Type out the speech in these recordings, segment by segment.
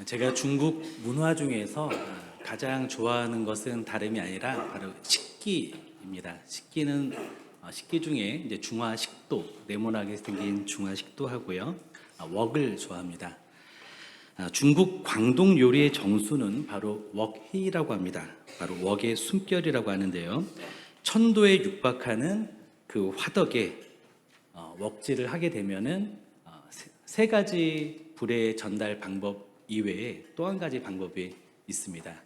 제가 중국 문화 중에서 가장 좋아하는 것은 다름이 아니라 바로 식기입니다. 식기 중에 이제 중화식도, 네모나게 생긴 중화식도 하고요. 웍을 좋아합니다. 중국 광동 요리의 정수는 바로 웍헤이라고 합니다. 바로 웍의 숨결이라고 하는데요. 천도에 육박하는 그 화덕에 웍질을 하게 되면은 세 가지 불의 전달 방법 이외에 또 한 가지 방법이 있습니다.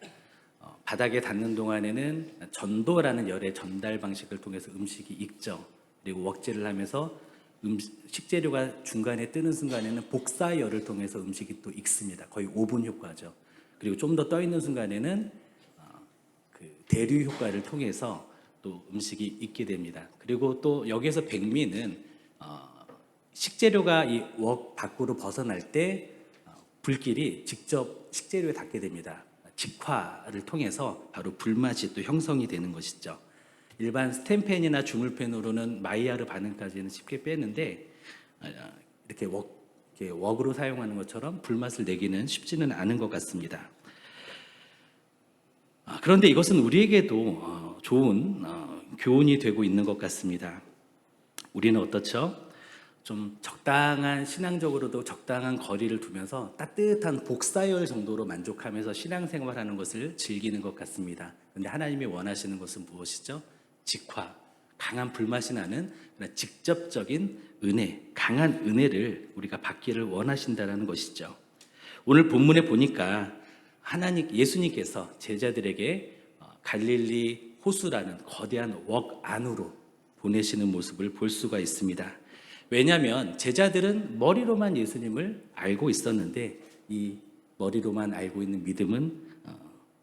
바닥에 닿는 동안에는 전도라는 열의 전달 방식을 통해서 음식이 익죠. 그리고 웍질을 하면서 식재료가 중간에 뜨는 순간에는 복사열을 통해서 음식이 또 익습니다. 거의 오븐 효과죠. 그리고 좀 더 떠 있는 순간에는 그 대류 효과를 통해서 또 음식이 익게 됩니다. 그리고 또 여기에서 백미는 식재료가 이 웍 밖으로 벗어날 때 불길이 직접 식재료에 닿게 됩니다. 직화를 통해서 바로 불맛이 또 형성이 되는 것이죠. 일반 스텐팬이나 주물팬으로는 마이야르 반응까지는 쉽게 빼는데 이렇게 웍으로 사용하는 것처럼 불맛을 내기는 쉽지는 않은 것 같습니다. 그런데 이것은 우리에게도 좋은 교훈이 되고 있는 것 같습니다. 우리는 어떻죠? 좀 적당한, 신앙적으로도 적당한 거리를 두면서 따뜻한 복사열 정도로 만족하면서 신앙생활하는 것을 즐기는 것 같습니다. 그런데 하나님이 원하시는 것은 무엇이죠? 직화, 강한 불맛이 나는 직접적인 은혜, 강한 은혜를 우리가 받기를 원하신다는 것이죠. 오늘 본문에 보니까 예수님께서 제자들에게 갈릴리 호수라는 거대한 웍 안으로 보내시는 모습을 볼 수가 있습니다. 왜냐하면 제자들은 머리로만 예수님을 알고 있었는데 이 머리로만 알고 있는 믿음은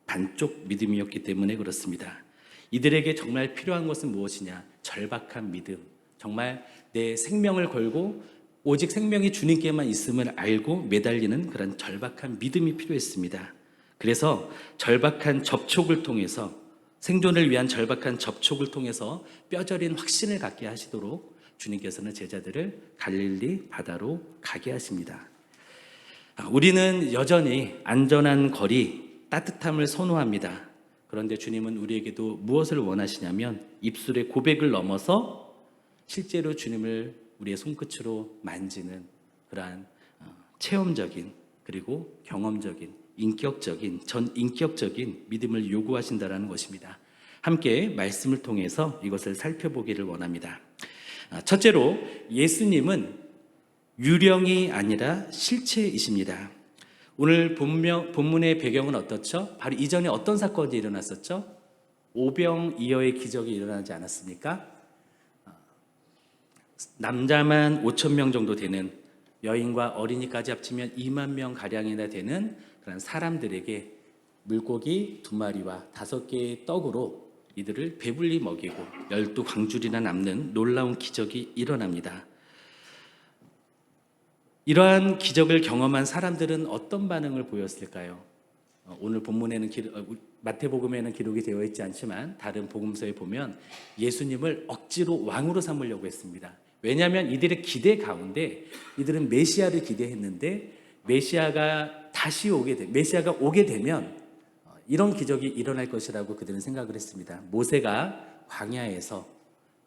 반쪽 믿음이었기 때문에 그렇습니다. 이들에게 정말 필요한 것은 무엇이냐? 절박한 믿음. 정말 내 생명을 걸고 오직 생명이 주님께만 있음을 알고 매달리는 그런 절박한 믿음이 필요했습니다. 그래서 절박한 접촉을 통해서, 생존을 위한 절박한 접촉을 통해서 뼈저린 확신을 갖게 하시도록 주님께서는 제자들을 갈릴리 바다로 가게 하십니다. 우리는 여전히 안전한 거리, 따뜻함을 선호합니다. 그런데 주님은 우리에게도 무엇을 원하시냐면 입술의 고백을 넘어서 실제로 주님을 우리의 손끝으로 만지는 그러한 체험적인, 그리고 경험적인, 전인격적인 믿음을 요구하신다는 것입니다. 함께 말씀을 통해서 이것을 살펴보기를 원합니다. 첫째로 예수님은 유령이 아니라 실체이십니다. 오늘 본문의 배경은 어떻죠? 바로 이전에 어떤 사건이 일어났었죠? 오병이어의 기적이 일어나지 않았습니까? 남자만 5천 명 정도 되는, 여인과 어린이까지 합치면 2만 명 가량이나 되는 그런 사람들에게 물고기 2마리와 5개의 떡으로 이들을 배불리 먹이고 12광줄이나 남는 놀라운 기적이 일어납니다. 이러한 기적을 경험한 사람들은 어떤 반응을 보였을까요? 오늘 본문에는 마태복음에는 기록이 되어 있지 않지만 다른 복음서에 보면 예수님을 억지로 왕으로 삼으려고 했습니다. 왜냐하면 이들의 기대 가운데 이들은 메시아를 기대했는데 메시아가 오게 되면 이런 기적이 일어날 것이라고 그들은 생각을 했습니다. 모세가 광야에서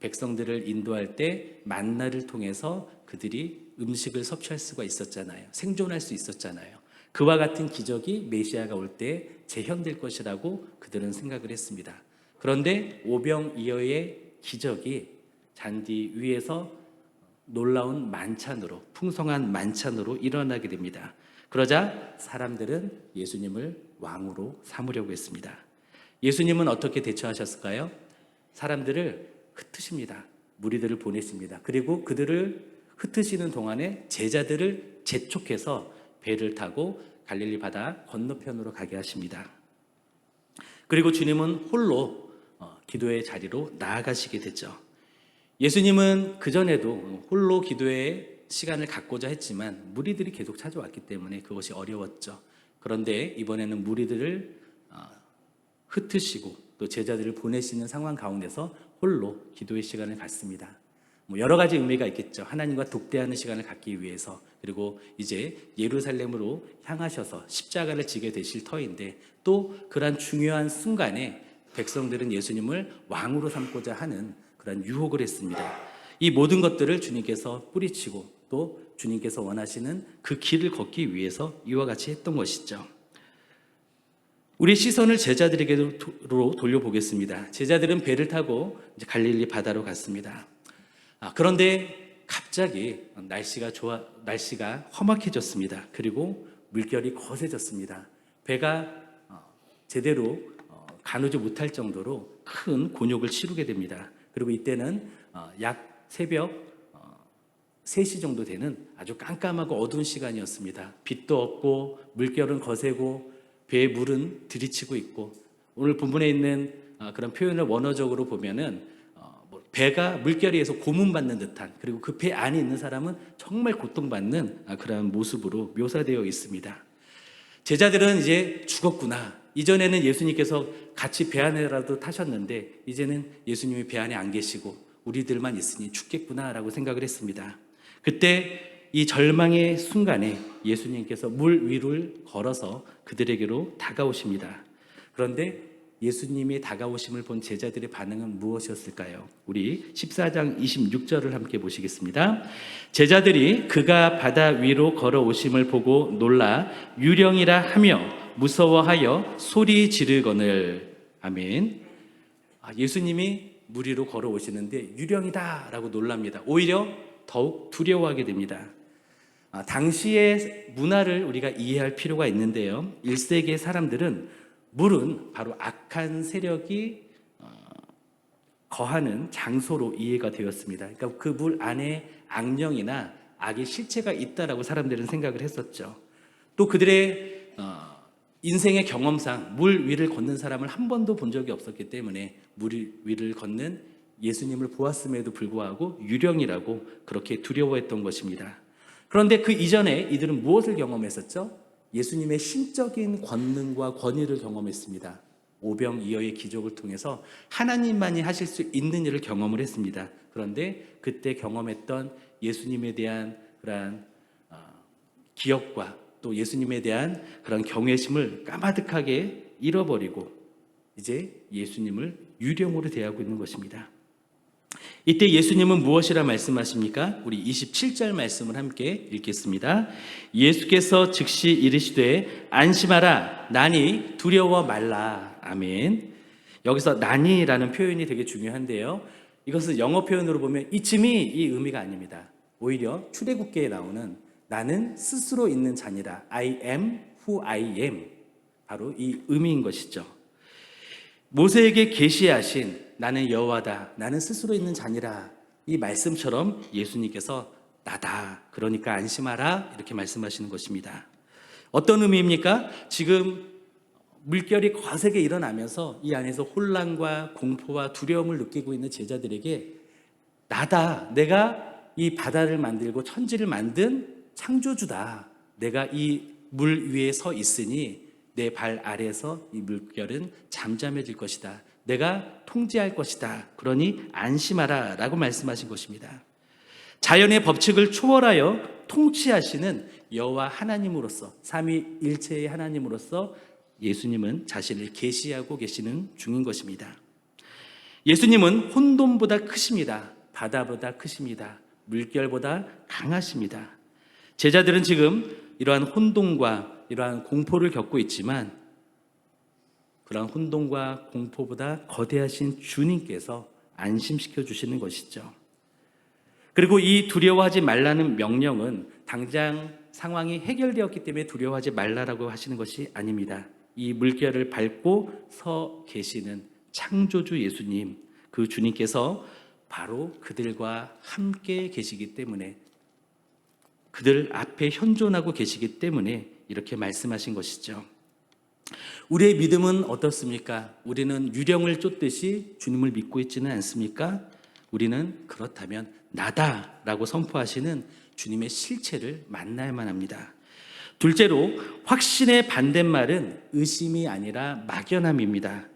백성들을 인도할 때 만나를 통해서 그들이 음식을 섭취할 수가 있었잖아요. 생존할 수 있었잖아요. 그와 같은 기적이 메시아가 올 때 재현될 것이라고 그들은 생각을 했습니다. 그런데 오병이어의 기적이 잔디 위에서 놀라운 만찬으로, 풍성한 만찬으로 일어나게 됩니다. 그러자 사람들은 예수님을 왕으로 삼으려고 했습니다. 예수님은 어떻게 대처하셨을까요? 사람들을 흩으십니다. 무리들을 보내십니다. 그리고 그들을 흩으시는 동안에 제자들을 재촉해서 배를 타고 갈릴리 바다 건너편으로 가게 하십니다. 그리고 주님은 홀로 기도의 자리로 나아가시게 되죠. 예수님은 그전에도 홀로 기도의 시간을 갖고자 했지만 무리들이 계속 찾아왔기 때문에 그것이 어려웠죠. 그런데 이번에는 무리들을 흩으시고 또 제자들을 보내시는 상황 가운데서 홀로 기도의 시간을 갖습니다. 뭐 여러 가지 의미가 있겠죠. 하나님과 독대하는 시간을 갖기 위해서, 그리고 이제 예루살렘으로 향하셔서 십자가를 지게 되실 터인데, 또 그러한 중요한 순간에 백성들은 예수님을 왕으로 삼고자 하는 그런 유혹을 했습니다. 이 모든 것들을 주님께서 뿌리치고 또 주님께서 원하시는 그 길을 걷기 위해서 이와 같이 했던 것이죠. 우리 시선을 제자들에게로 돌려보겠습니다. 제자들은 배를 타고 이제 갈릴리 바다로 갔습니다. 그런데 갑자기 날씨가 험악해졌습니다. 그리고 물결이 거세졌습니다. 배가 제대로 가누지 못할 정도로 큰 곤욕을 치르게 됩니다. 그리고 이때는 약 새벽 3시 정도 되는 아주 깜깜하고 어두운 시간이었습니다. 빛도 없고 물결은 거세고 배의 물은 들이치고 있고, 오늘 본문에 있는 그런 표현을 원어적으로 보면은 배가 물결에 의해서 고문받는 듯한, 그리고 그 배 안에 있는 사람은 정말 고통받는 그런 모습으로 묘사되어 있습니다. 제자들은 이제 죽었구나. 이전에는 예수님께서 같이 배 안에라도 타셨는데 이제는 예수님이 배 안에 안 계시고 우리들만 있으니 죽겠구나라고 생각을 했습니다. 그때 이 절망의 순간에 예수님께서 물 위를 걸어서 그들에게로 다가오십니다. 그런데 예수님의 다가오심을 본 제자들의 반응은 무엇이었을까요? 우리 14장 26절을 함께 보시겠습니다. 제자들이 그가 바다 위로 걸어오심을 보고 놀라 유령이라 하며 무서워하여 소리 지르거늘. 아멘. 예수님이 물 위로 걸어오시는데 유령이다 라고 놀랍니다. 오히려 더욱 두려워하게 됩니다. 당시의 문화를 우리가 이해할 필요가 있는데요. 1세기의 사람들은 물은 바로 악한 세력이 거하는 장소로 이해가 되었습니다. 그러니까 그 물 안에 악령이나 악의 실체가 있다라고 사람들은 생각을 했었죠. 또 그들의 인생의 경험상 물 위를 걷는 사람을 한 번도 본 적이 없었기 때문에 물 위를 걷는 예수님을 보았음에도 불구하고 유령이라고 그렇게 두려워했던 것입니다. 그런데 그 이전에 이들은 무엇을 경험했었죠? 예수님의 신적인 권능과 권위를 경험했습니다. 오병이어의 기적을 통해서 하나님만이 하실 수 있는 일을 경험을 했습니다. 그런데 그때 경험했던 예수님에 대한 그러한 기억과 또 예수님에 대한 그런 경외심을 까마득하게 잃어버리고 이제 예수님을 유령으로 대하고 있는 것입니다. 이때 예수님은 무엇이라 말씀하십니까? 우리 27절 말씀을 함께 읽겠습니다. 예수께서 즉시 이르시되 안심하라 나니 두려워 말라. 아멘. 여기서 나니라는 표현이 되게 중요한데요. 이것은 영어 표현으로 보면 It's me 이 의미가 아닙니다. 오히려 출애굽기에 나오는 나는 스스로 있는 자니라. I am who I am. 바로 이 의미인 것이죠. 모세에게 계시하신 나는 여호와다, 나는 스스로 있는 자니라, 이 말씀처럼 예수님께서 나다, 그러니까 안심하라 이렇게 말씀하시는 것입니다. 어떤 의미입니까? 지금 물결이 거세게 일어나면서 이 안에서 혼란과 공포와 두려움을 느끼고 있는 제자들에게 나다, 내가 이 바다를 만들고 천지를 만든 창조주다, 내가 이 물 위에 서 있으니 내 발 아래에서 이 물결은 잠잠해질 것이다, 내가 통제할 것이다, 그러니 안심하라 라고 말씀하신 것입니다. 자연의 법칙을 초월하여 통치하시는 여호와 하나님으로서, 삼위일체의 하나님으로서 예수님은 자신을 계시하고 계시는 중인 것입니다. 예수님은 혼돈보다 크십니다. 바다보다 크십니다. 물결보다 강하십니다. 제자들은 지금 이러한 혼돈과 이러한 공포를 겪고 있지만 그러한 혼돈과 공포보다 거대하신 주님께서 안심시켜 주시는 것이죠. 그리고 이 두려워하지 말라는 명령은 당장 상황이 해결되었기 때문에 두려워하지 말라라고 하시는 것이 아닙니다. 이 물결을 밟고 서 계시는 창조주 예수님, 그 주님께서 바로 그들과 함께 계시기 때문에, 그들 앞에 현존하고 계시기 때문에 이렇게 말씀하신 것이죠. 우리의 믿음은 어떻습니까? 우리는 유령을 쫓듯이 주님을 믿고 있지는 않습니까? 우리는 그렇다면 나다라고 선포하시는 주님의 실체를 만나야만 합니다. 둘째로, 확신의 반대말은 의심이 아니라 막연함입니다.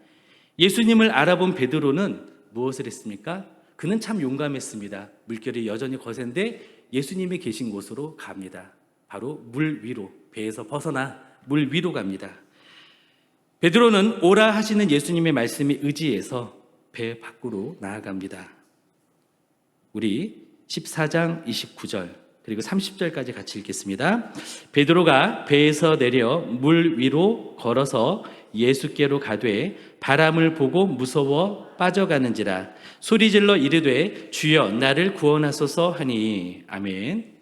예수님을 알아본 베드로는 무엇을 했습니까? 그는 참 용감했습니다. 물결이 여전히 거센데 예수님이 계신 곳으로 갑니다. 바로 물 위로, 배에서 벗어나 물 위로 갑니다. 베드로는 오라 하시는 예수님의 말씀에 의지해서 배 밖으로 나아갑니다. 우리 14장 29절 그리고 30절까지 같이 읽겠습니다. 베드로가 배에서 내려 물 위로 걸어서 예수께로 가되 바람을 보고 무서워 빠져가는지라 소리질러 이르되 주여 나를 구원하소서 하니. 아멘.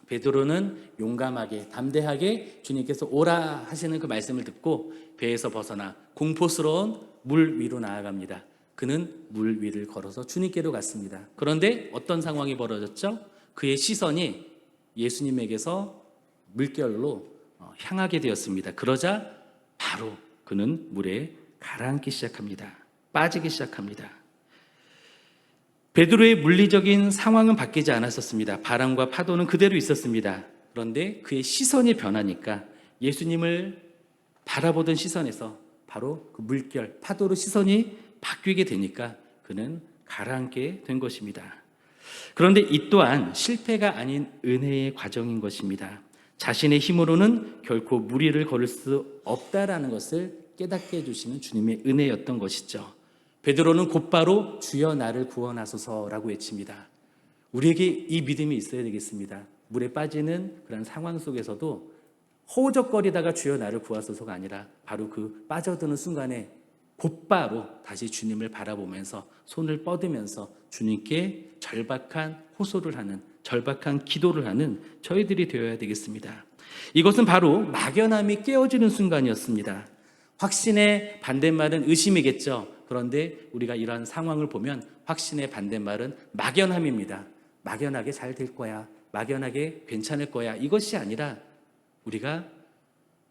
베드로는 용감하게 담대하게 주님께서 오라 하시는 그 말씀을 듣고 배에서 벗어나 공포스러운 물 위로 나아갑니다. 그는 물 위를 걸어서 주님께로 갔습니다. 그런데 어떤 상황이 벌어졌죠? 그의 시선이 예수님에게서 물결로 향하게 되었습니다. 그러자 바로 그는 물에 가라앉기 시작합니다. 빠지기 시작합니다. 베드로의 물리적인 상황은 바뀌지 않았었습니다. 바람과 파도는 그대로 있었습니다. 그런데 그의 시선이 변하니까 예수님을 바라보던 시선에서 바로 그 물결, 파도로 시선이 바뀌게 되니까 그는 가라앉게 된 것입니다. 그런데 이 또한 실패가 아닌 은혜의 과정인 것입니다. 자신의 힘으로는 결코 물 위를 걸을 수 없다라는 것을 깨닫게 해주시는 주님의 은혜였던 것이죠. 베드로는 곧바로 주여 나를 구원하소서라고 외칩니다. 우리에게 이 믿음이 있어야 되겠습니다. 물에 빠지는 그런 상황 속에서도 허우적거리다가 주여 나를 구하소서가 아니라 바로 그 빠져드는 순간에 곧바로 다시 주님을 바라보면서 손을 뻗으면서 주님께 절박한 호소를 하는, 절박한 기도를 하는 저희들이 되어야 되겠습니다. 이것은 바로 막연함이 깨어지는 순간이었습니다. 확신의 반대말은 의심이겠죠. 그런데 우리가 이러한 상황을 보면 확신의 반대말은 막연함입니다. 막연하게 잘 될 거야, 막연하게 괜찮을 거야, 이것이 아니라 우리가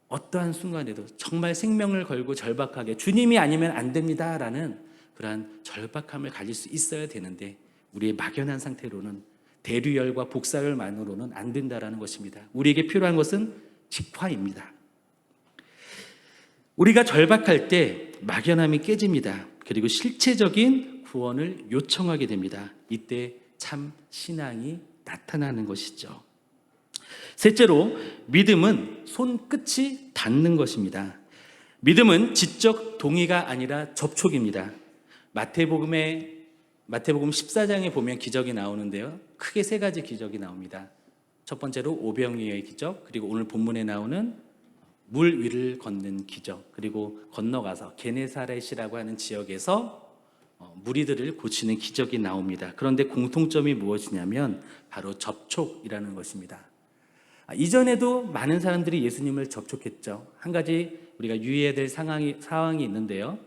어떠한 순간에도 정말 생명을 걸고 절박하게 주님이 아니면 안 됩니다라는 그러한 절박함을 가질 수 있어야 되는데 우리의 막연한 상태로는 대류열과 복사열만으로는 안 된다라는 것입니다. 우리에게 필요한 것은 직화입니다. 우리가 절박할 때 막연함이 깨집니다. 그리고 실체적인 구원을 요청하게 됩니다. 이때 참 신앙이 나타나는 것이죠. 셋째로 믿음은 손끝이 닿는 것입니다. 믿음은 지적 동의가 아니라 접촉입니다. 마태복음 14장에 보면 기적이 나오는데요. 크게 세 가지 기적이 나옵니다. 첫 번째로 오병이어의 기적, 그리고 오늘 본문에 나오는 물 위를 걷는 기적, 그리고 건너가서 게네사렛이라고 하는 지역에서 무리들을 고치는 기적이 나옵니다. 그런데 공통점이 무엇이냐면 바로 접촉이라는 것입니다. 이전에도 많은 사람들이 예수님을 접촉했죠. 한 가지 우리가 유의해야 될 상황이 있는데요.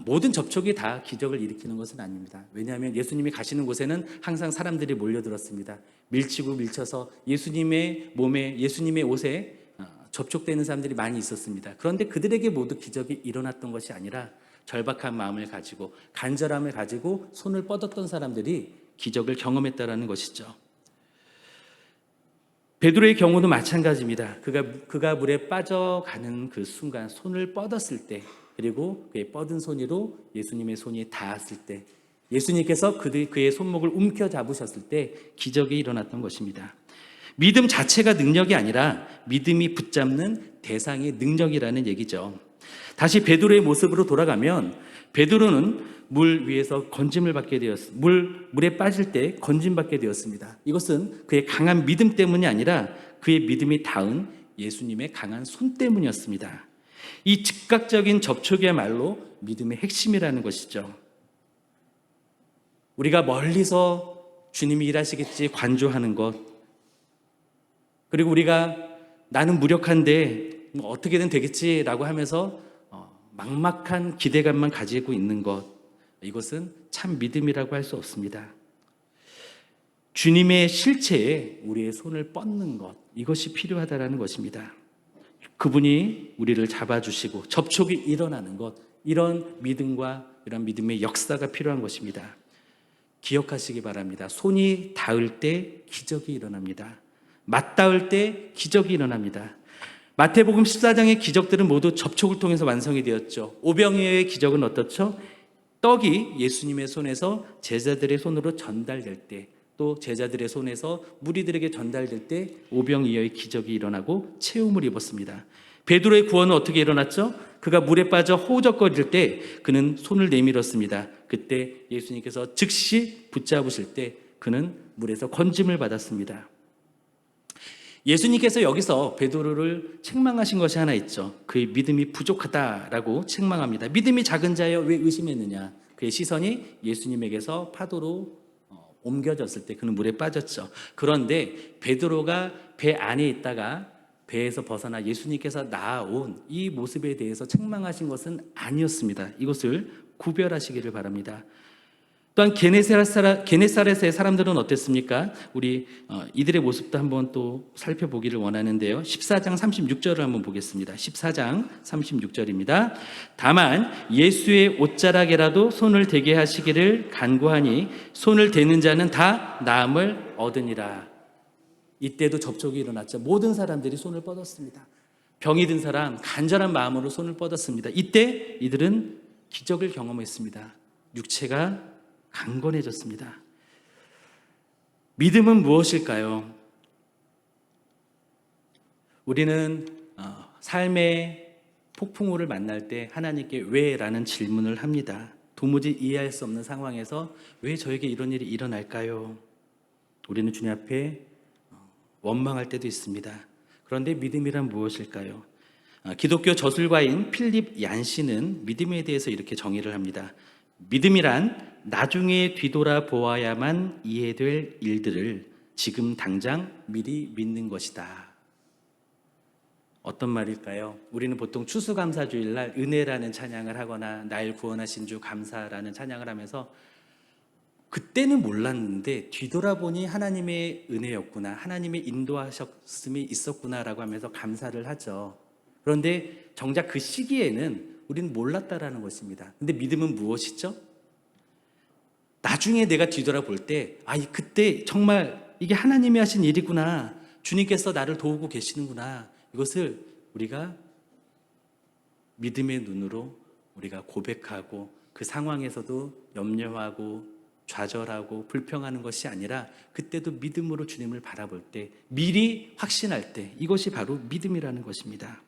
모든 접촉이 다 기적을 일으키는 것은 아닙니다. 왜냐하면 예수님이 가시는 곳에는 항상 사람들이 몰려들었습니다. 밀치고 밀쳐서 예수님의 몸에, 예수님의 옷에 접촉되는 사람들이 많이 있었습니다. 그런데 그들에게 모두 기적이 일어났던 것이 아니라 절박한 마음을 가지고 간절함을 가지고 손을 뻗었던 사람들이 기적을 경험했다라는 것이죠. 베드로의 경우도 마찬가지입니다. 그가 물에 빠져가는 그 순간 손을 뻗었을 때, 그리고 그의 뻗은 손으로 예수님의 손이 닿았을 때, 예수님께서 그의 손목을 움켜잡으셨을 때 기적이 일어났던 것입니다. 믿음 자체가 능력이 아니라 믿음이 붙잡는 대상의 능력이라는 얘기죠. 다시 베드로의 모습으로 돌아가면 베드로는 물 위에서 건짐을 받게 되었습니다. 물에 빠질 때 건짐받게 되었습니다. 이것은 그의 강한 믿음 때문이 아니라 그의 믿음이 닿은 예수님의 강한 손 때문이었습니다. 이 즉각적인 접촉이야말로 믿음의 핵심이라는 것이죠. 우리가 멀리서 주님이 일하시겠지 관조하는 것, 그리고 우리가 나는 무력한데 어떻게든 되겠지라고 하면서 막막한 기대감만 가지고 있는 것, 이것은 참 믿음이라고 할 수 없습니다. 주님의 실체에 우리의 손을 뻗는 것, 이것이 필요하다는 것입니다. 그분이 우리를 잡아주시고 접촉이 일어나는 것, 이런 믿음과 이런 믿음의 역사가 필요한 것입니다. 기억하시기 바랍니다. 손이 닿을 때 기적이 일어납니다. 맞닿을 때 기적이 일어납니다. 마태복음 14장의 기적들은 모두 접촉을 통해서 완성이 되었죠. 오병이어의 기적은 어떻죠? 떡이 예수님의 손에서 제자들의 손으로 전달될 때, 또 제자들의 손에서 무리들에게 전달될 때 오병이어의 기적이 일어나고 체험을 입었습니다. 베드로의 구원은 어떻게 일어났죠? 그가 물에 빠져 호적거릴 때 그는 손을 내밀었습니다. 그때 예수님께서 즉시 붙잡으실 때 그는 물에서 건짐을 받았습니다. 예수님께서 여기서 베드로를 책망하신 것이 하나 있죠. 그의 믿음이 부족하다라고 책망합니다. 믿음이 작은 자여 왜 의심했느냐. 그의 시선이 예수님에게서 파도로 옮겨졌을 때 그는 물에 빠졌죠. 그런데 베드로가 배 안에 있다가 배에서 벗어나 예수님께서 나아온 이 모습에 대해서 책망하신 것은 아니었습니다. 이것을 구별하시기를 바랍니다. 또한 게네사렛의 사람들은 어땠습니까? 우리 이들의 모습도 한번 또 살펴보기를 원하는데요. 14장 36절을 한번 보겠습니다. 14장 36절입니다. 다만 예수의 옷자락에라도 손을 대게 하시기를 간구하니 손을 대는 자는 다 나음을 얻으니라. 이때도 접촉이 일어났죠. 모든 사람들이 손을 뻗었습니다. 병이 든 사람 간절한 마음으로 손을 뻗었습니다. 이때 이들은 기적을 경험했습니다. 육체가 강건해졌습니다. 믿음은 무엇일까요? 우리는 삶의 폭풍우를 만날 때 하나님께 왜? 라는 질문을 합니다. 도무지 이해할 수 없는 상황에서 왜 저에게 이런 일이 일어날까요? 우리는 주님 앞에 원망할 때도 있습니다. 그런데 믿음이란 무엇일까요? 기독교 저술가인 필립 얀시는 믿음에 대해서 이렇게 정의를 합니다. 믿음이란 나중에 뒤돌아 보아야만 이해될 일들을 지금 당장 미리 믿는 것이다. 어떤 말일까요? 우리는 보통 추수감사주일날 은혜라는 찬양을 하거나 날 구원하신 주 감사라는 찬양을 하면서 그때는 몰랐는데 뒤돌아보니 하나님의 은혜였구나, 하나님의 인도하셨음이 있었구나라고 하면서 감사를 하죠. 그런데 정작 그 시기에는 우리는 몰랐다라는 것입니다. 근데 믿음은 무엇이죠? 나중에 내가 뒤돌아볼 때 그때 정말 이게 하나님이 하신 일이구나, 주님께서 나를 도우고 계시는구나, 이것을 우리가 믿음의 눈으로 우리가 고백하고 그 상황에서도 염려하고 좌절하고 불평하는 것이 아니라 그때도 믿음으로 주님을 바라볼 때, 미리 확신할 때, 이것이 바로 믿음이라는 것입니다.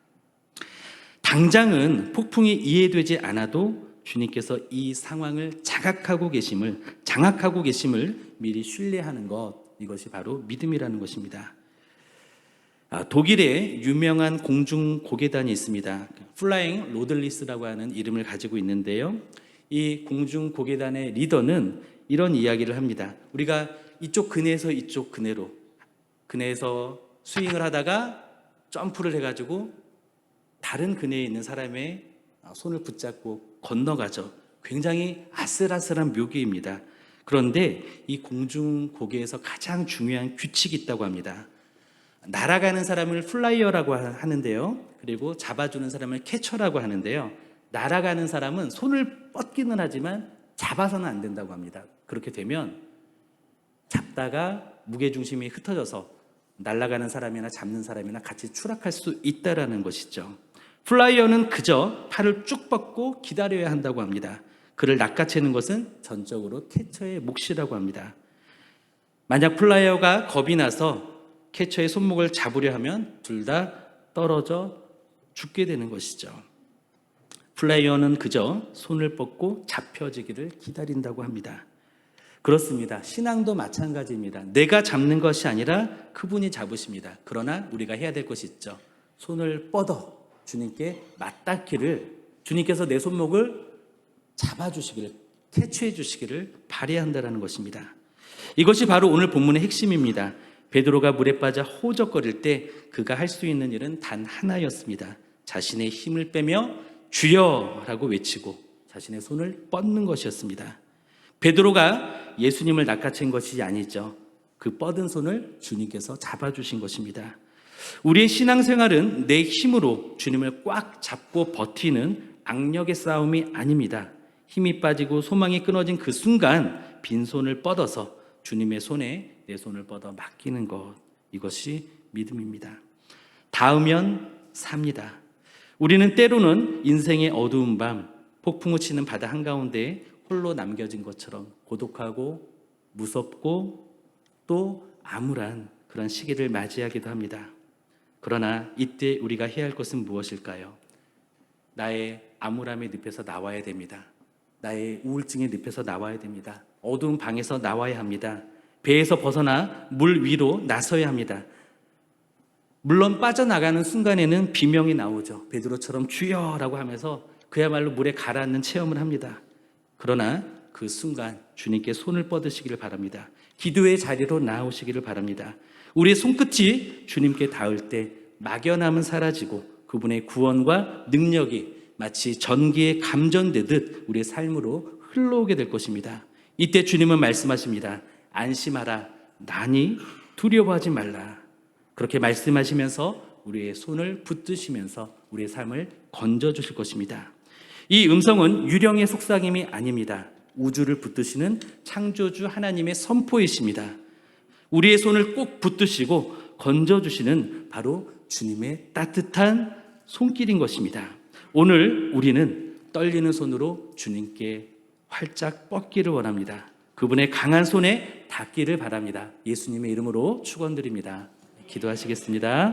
당장은 폭풍이 이해되지 않아도 주님께서 이 상황을 장악하고 계심을 미리 신뢰하는 것, 이것이 바로 믿음이라는 것입니다. 독일에 유명한 공중 고계단이 있습니다. 플라잉 로들리스라고 하는 이름을 가지고 있는데요. 이 공중 고계단의 리더는 이런 이야기를 합니다. 우리가 이쪽 그네에서 이쪽 그네에서 스윙을 하다가 점프를 해가지고 다른 그네에 있는 사람의 손을 붙잡고 건너가죠. 굉장히 아슬아슬한 묘기입니다. 그런데 이 공중 고개에서 가장 중요한 규칙이 있다고 합니다. 날아가는 사람을 플라이어라고 하는데요. 그리고 잡아주는 사람을 캐쳐라고 하는데요. 날아가는 사람은 손을 뻗기는 하지만 잡아서는 안 된다고 합니다. 그렇게 되면 잡다가 무게중심이 흩어져서 날아가는 사람이나 잡는 사람이나 같이 추락할 수 있다라는 것이죠. 플라이어는 그저 팔을 쭉 뻗고 기다려야 한다고 합니다. 그를 낚아채는 것은 전적으로 캐쳐의 몫이라고 합니다. 만약 플라이어가 겁이 나서 캐쳐의 손목을 잡으려 하면 둘 다 떨어져 죽게 되는 것이죠. 플라이어는 그저 손을 뻗고 잡혀지기를 기다린다고 합니다. 그렇습니다. 신앙도 마찬가지입니다. 내가 잡는 것이 아니라 그분이 잡으십니다. 그러나 우리가 해야 될 것이 있죠. 손을 뻗어 주님께 맞닿기를, 주님께서 내 손목을 잡아주시기를, 캐치해 주시기를 바라한다는 것입니다. 이것이 바로 오늘 본문의 핵심입니다. 베드로가 물에 빠져 호적거릴 때 그가 할 수 있는 일은 단 하나였습니다. 자신의 힘을 빼며 주여라고 외치고 자신의 손을 뻗는 것이었습니다. 베드로가 예수님을 낚아챈 것이 아니죠. 그 뻗은 손을 주님께서 잡아주신 것입니다. 우리의 신앙생활은 내 힘으로 주님을 꽉 잡고 버티는 악력의 싸움이 아닙니다. 힘이 빠지고 소망이 끊어진 그 순간 빈손을 뻗어서 주님의 손에 내 손을 뻗어 맡기는 것, 이것이 믿음입니다. 닿으면 삽니다. 우리는 때로는 인생의 어두운 밤, 폭풍우 치는 바다 한가운데 홀로 남겨진 것처럼 고독하고 무섭고 또 암울한 그런 시기를 맞이하기도 합니다. 그러나 이때 우리가 해야 할 것은 무엇일까요? 나의 암울함의 늪에서 나와야 됩니다. 나의 우울증의 늪에서 나와야 됩니다. 어두운 방에서 나와야 합니다. 배에서 벗어나 물 위로 나서야 합니다. 물론 빠져나가는 순간에는 비명이 나오죠. 베드로처럼 주여라고 하면서 그야말로 물에 가라앉는 체험을 합니다. 그러나 그 순간 주님께 손을 뻗으시기를 바랍니다. 기도의 자리로 나오시기를 바랍니다. 우리의 손끝이 주님께 닿을 때 막연함은 사라지고 그분의 구원과 능력이 마치 전기에 감전되듯 우리의 삶으로 흘러오게 될 것입니다. 이때 주님은 말씀하십니다. 안심하라. 나니 두려워하지 말라. 그렇게 말씀하시면서 우리의 손을 붙드시면서 우리의 삶을 건져주실 것입니다. 이 음성은 유령의 속삭임이 아닙니다. 우주를 붙드시는 창조주 하나님의 선포이십니다. 우리의 손을 꼭 붙드시고 건져주시는 바로 주님의 따뜻한 손길인 것입니다. 오늘 우리는 떨리는 손으로 주님께 활짝 뻗기를 원합니다. 그분의 강한 손에 닿기를 바랍니다. 예수님의 이름으로 축원드립니다. 기도하시겠습니다.